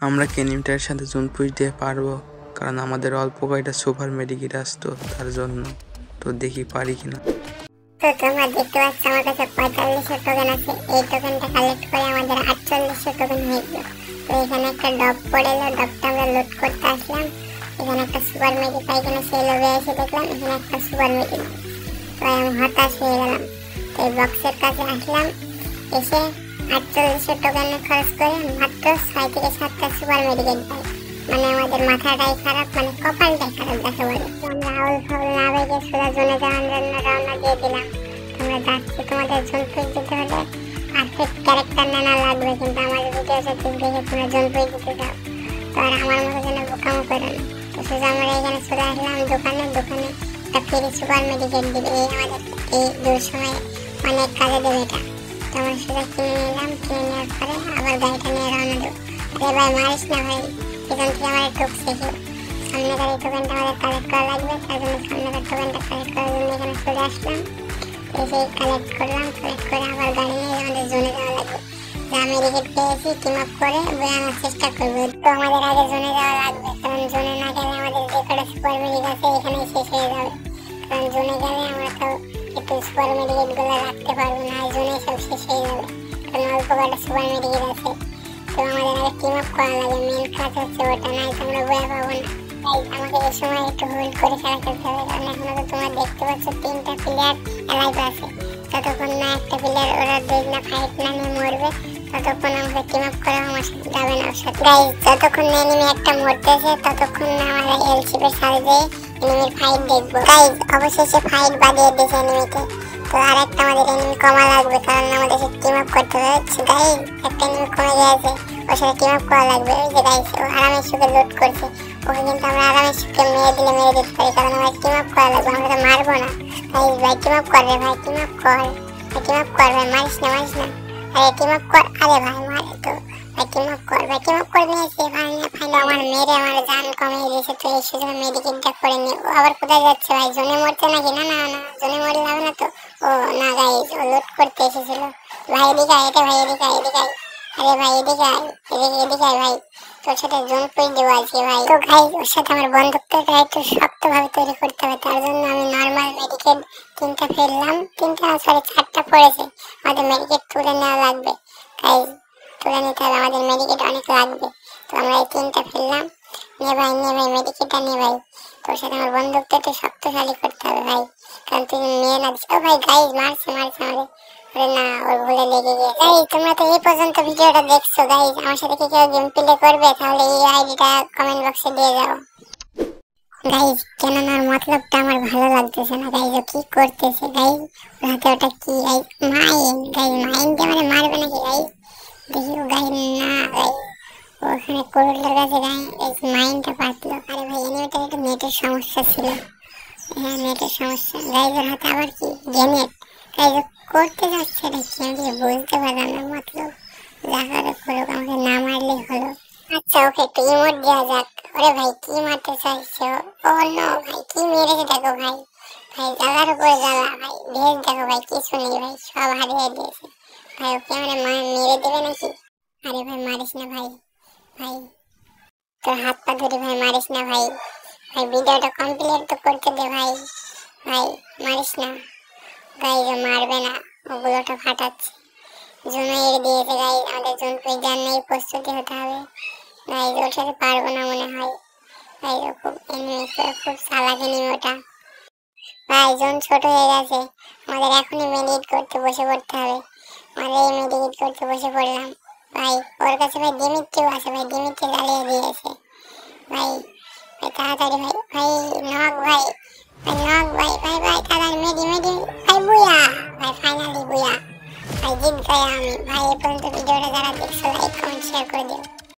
আমরা কেনিমটার সাথে জুন পুষ দিয়ে পারবো, কারণ আমাদের অল্প কয়টা সুপার মেডিকেট আসতো তার জন্য। তো দেখি পারি কিনা। তো তোমরা দেখতে পাচ্ছ আমার কাছে 4500 টোকেন আছে। এই টোকেনটা কালেক্ট করে আমাদের 4800 টোকেন হয়ে গেল। তো এখানে একটা ডব পড়ে এলো, ডবটা আমরা লুট করতে আসলাম। এখানে একটা সুপার মেডি পাই কিনা সেই লোভে এসে দেখলাম এখানে একটা সুপার মেডি। তো আমি হতাশ হয়ে গেলাম। তো এই বক্সের কাছে আসলাম, এসে 4800 টোকেন খরচ করে মাত্র 6 থেকে 7টা সুপার মেডিকেট পাই। মানে আমাদের মাথাটাই খারাপ, মানে কপালটাই খারাপ দেখে বলে। আমরা আউল ফাউল না ভেবে সোজা জোনে যাওয়ার জন্য রওনা দিয়ে দিলাম। তোমরা যাচ্ছি, তোমাদের জোন পুষ দিতে হলে পারফেক্ট ক্যারেক্টার নেওয়া লাগবে, কিন্তু আমাদের ভিডিও দেখে তোমরা জোন পুষ দিতে চাও তো আর আমার মতো যেন বোকামো করো না। তো সোজা আমরা এখানে চলে আসলাম দোকানে একটা ফ্রি সুপার মেডিকেট দিবে। এই আমাদের এই দূর সময় অনেক কাজে দেবে এটা। তো আমরা সোজা কিনে নিলাম, কিনে নেওয়ার পরে আবার গাড়িটা নিয়ে রওনা দেবো। আরে ভাই মারিস না ভাই, এখান থেকে আমাদের ঠকছে কেউ। সামনেকার এই টোকেনটা আমাদের কালেক্ট করা লাগবে, তার জন্য সামনেকার টোকেনটা কালেক্ট করার জন্য এখানে চলে আসলাম। এসে কালেক্ট করলাম, কালেক্ট করে আবার গাড়ি নিয়ে আমাদের জোনে যাওয়া লাগবে। যা মেডিকেট পেয়েছি টিম আপ করে বোঝানোর চেষ্টা করবো। তো আমাদের আগে জোনে যাওয়া লাগবে, কারণ জোনে না গেলে আমাদের যে কটা সুপার মেডিকেট আছে এখানেই শেষ হয়ে যাবে। কারণ জোনে গেলে আমরা তো একটু সুপার মেডিকেট গুলো রাখতে পারবো না, জোনে সব শেষ হয়ে যাবে, কারণ অল্প কটা সুপার মেডিকেট আছে। তো আমাদের আগে টিম আপ করা লাগে, মেন কাজ হচ্ছে ওটা, নাই তো আমরা বয়ে পাবো না। আমাকে এই সময় একটু হোল্ড করে খেলা খেলতে হবে, কারণ এখনো তো তোমরা দেখতে পাচ্ছ 3টা প্লেয়ার লাইভ আছে। যতক্ষণ না একটা প্লেয়ার ওরা দুই না ফাইট না নিয়ে মরবে ততক্ষণ আমাকে টিম আপ করা আমার সাথে যাবে না। গাইজ যতক্ষণ না এনিমি একটা মরতেছে ততক্ষণ না আমরা এলসিপের সাহায্যে এনিমির ফাইট দেখবো। গাইজ অবশেষে ফাইট বাদিয়ে দিয়েছে এনিমিকে। তো আর একটা আমাদের এনিমি কমা লাগবে, কারণ আমাদের সাথে টিম আপ করতে হবে। গাইজ একটা এনিমি কমে গেছে, ওর সাথে টিম আপ করা লাগবে। ওই যে গাইজ ও আরামের সুখে লুট করছে, ওকে কিন্তু আমরা আরামের সুখে মেরে দিতে পারি, কারণ আমরা টিম আপ করা লাগবে, আমরা তো মারবো না। গাইজ ভাই টিম আপ কর রে ভাই, টিম আপ কর, টিম আপ কর ভাই, মারিস না। আরে টিম আপ কর, আরে ভাই মারে তো ভাই, টিম আপ কর ভাই, টিম আপ করে নিয়েছে ভাই। আমার মেরে আমার জান কমিয়ে দিয়েছে। তো এই সুযোগে মেডিকেটটা করে নিয়ে ও আবার কোথায় যাচ্ছে ভাই, জোনে মরছে নাকি? না না না, জোনে মরলে হবে না তো। ও না গাইজ ও লুট করতে এসেছিল। ভাই এদিকে আয়, এটা ভাই এদিকে আয়, এদিকে আয়। আরে ভাই এদিকে আয়, এদিকে আয় ভাই, তোর সাথে জোন পুষ দেবো আজকে ভাই। তো গাইজ ওর সাথে আমার বন্ধুত্বটা একটু শক্তভাবে তৈরি করতে হবে, তার জন্য আমি নর্মাল মেডিকেট 3টা ফেললাম, 3টা সরি 4টা পড়েছে। আমাদের মেডিকেট তুলে নেওয়া লাগবে গাইজ, তুলে নিতে হবে, আমাদের মেডিকেট অনেক লাগবে। তো আমরা এই 3টা ফেললাম। নে ভাই মেডিকেটটা নে ভাই, তোর সাথে আমার বন্ধুত্ব একটু শক্তিশালী করতে হবে ভাই, কারণ তুই মেয়ে না দিস। ও ভাই গাইজ মারছে আমাদের, ওরে না ওর ভুলে লেগে গিয়েছে। গাইজ তোমরা তো এই পর্যন্ত ভিডিওটা দেখছো, গাইজ আমার সাথে কি কেউ গেম প্লে করবে? তাহলে এই আইডিটা কমেন্ট বক্সে দিয়ে যাও গাইজ, কেননা ওর মতলবটা আমার ভালো লাগতেছে না। গাইজ ও কি করতেছে গাইজ, ওর হাতে ওটা কি গাইজ? মাইন গাইজ, মাইন দিয়ে মানে মারবে নাকি গাইজ? দেখি ও গাইজ না গাইজ, ওখানে কোরুলের কাছে গাইজ মাইনটা পাতলো। আরে ভাই এনিমিটার একটু নেটের সমস্যা ছিল, হ্যাঁ নেটের সমস্যা। গাইজ ওর হাতে আবার কি গ্রেনেড। গাইজ করতে যাচ্ছে এটা কি আমি কিছু বুঝতে পারলাম না, মতলব যা করে করুক, আমাকে না মারলেই হলো। আচ্ছা ওকে একটু ইমোট দেওয়া যাক। ওরে ভাই কি মারতে চাইছো? ও নো ভাই কি মেরেছে দেখো ভাই, ভাই জ্বালার উপরে জ্বালা ভাই, ভেজ দেখো ভাই কিছু নেই ভাই, সব হারিয়ে দিয়েছে ভাই। ওকে মানে মেরে দেবে নাকি? আরে ভাই মারিস না ভাই, ভাই তোর হাত পা ধরি ভাই, মারিস না ভাই, ভাই ভিডিওটা কমপ্লিট তো করতে দে ভাই, ভাই মারিস না। গাইজ ও মারবে না, ওগুলোটা ফাটাচ্ছে, জোনে এড়ে দিয়েছে গাইজ। আমাদের জোন পুষ যার নেই, প্রস্তুতি হতে হবে গাইজ, ওর সাথে পারবো না মনে হয়। ভাই ও খুব এনিমি, খুব চালাক এনিমি ওটা। ভাই জোন ছোট হয়ে গেছে, আমাদের এখনই মেডিকেট করতে বসে পড়তে হবে। আমাদের এই মেডিকেট করতে বসে পড়লাম। ভাই ওর কাছে ভাই ডিমিট্রিও আছে, ভাই ডিমিট্রি জ্বালিয়ে দিয়েছে ভাই, ভাই তাড়াতাড়ি ভাই, ভাই নক ভাই, ভাই নক ভাই, ভাই ভাই তাড়াতাড়ি